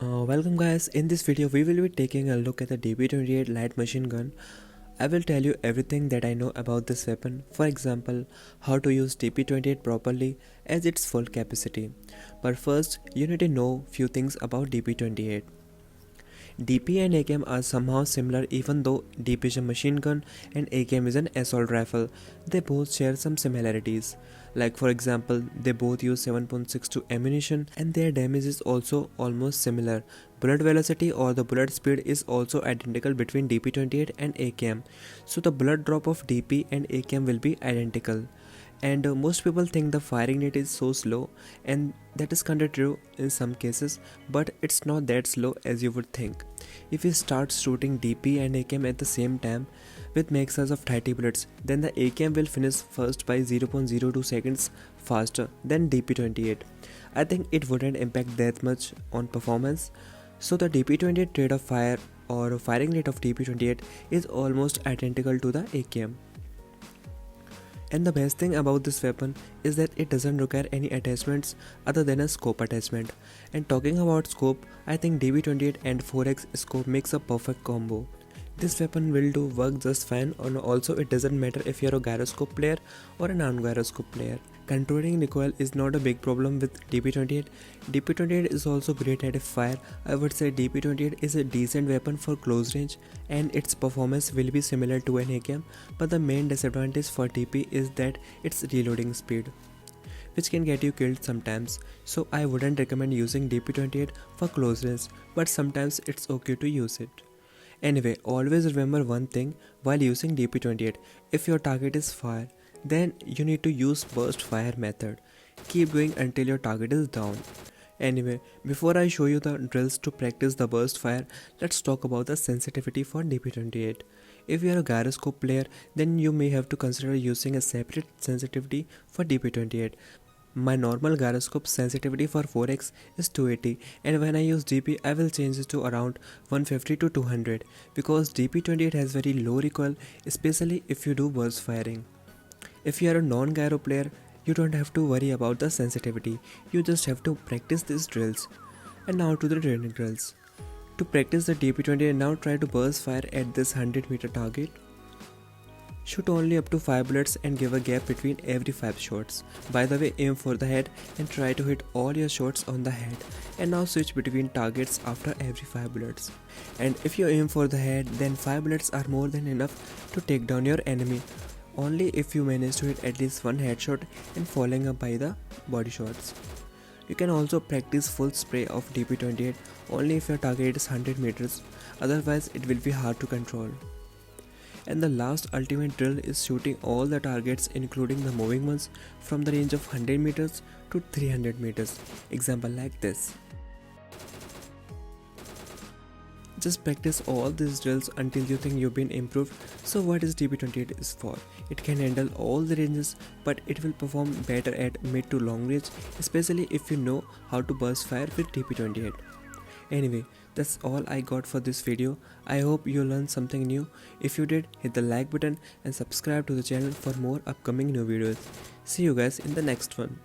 Welcome guys, in this video we will be taking a look at the DP28 light machine gun. I will tell you everything that I know about this weapon, for example, how to use DP28 properly as its full capacity. But first, you need to know few things about DP28. DP and AKM are somehow similar even though DP is a machine gun and AKM is an assault rifle. They both share some similarities. Like for example, they both use 7.62 ammunition and their damage is also almost similar. Bullet velocity or the bullet speed is also identical between DP28 and AKM. So the bullet drop of DP and AKM will be identical. And most people think the firing rate is so slow, and that is kinda true in some cases, but it's not that slow as you would think. If you start shooting DP and AKM at the same time with max size of 30 bullets, then the AKM will finish first by 0.02 seconds faster than DP28. I think it wouldn't impact that much on performance. So the DP28 rate of fire or firing rate of DP28 is almost identical to the AKM. And the best thing about this weapon is that it doesn't require any attachments other than a scope attachment. And talking about scope, I think DB28 and 4x scope makes a perfect combo. This weapon will do work just fine, and also it doesn't matter if you're a gyroscope player or a non-gyroscope player. Controlling recoil is not a big problem with DP28. DP28 is also great at fire. I would say DP28 is a decent weapon for close range and its performance will be similar to an AKM, but the main disadvantage for DP is that its reloading speed, which can get you killed sometimes. So I wouldn't recommend using DP28 for close range, but sometimes it's okay to use it. Anyway, always remember one thing while using DP28. If your target is fire, then you need to use burst fire method. Keep going until your target is down. Anyway, before I show you the drills to practice the burst fire, let's talk about the sensitivity for DP28. If you are a gyroscope player, then you may have to consider using a separate sensitivity for DP28. My normal gyroscope sensitivity for 4x is 280, and when I use DP I will change it to around 150 to 200 because DP28 has very low recoil, especially if you do burst firing. If you are a non-gyro player, you don't have to worry about the sensitivity, you just have to practice these drills. And now to the training drills. To practice the DP28, now try to burst fire at this 100 meter target. Shoot only up to 5 bullets and give a gap between every 5 shots. By the way, aim for the head and try to hit all your shots on the head. And now switch between targets after every 5 bullets. And if you aim for the head, then 5 bullets are more than enough to take down your enemy. Only if you manage to hit at least one headshot and following up by the body shots. You can also practice full spray of DP28 only if your target is 100 meters, otherwise it will be hard to control. And the last ultimate drill is shooting all the targets including the moving ones from the range of 100 meters to 300 meters. Example like this. Just practice all these drills until you think you've been improved. So what is DP28 is for? It can handle all the ranges, but it will perform better at mid to long range, especially if you know how to burst fire with DP28. Anyway, that's all I got for this video. I hope you learned something new. If you did, hit the like button and subscribe to the channel for more upcoming new videos. See you guys in the next one.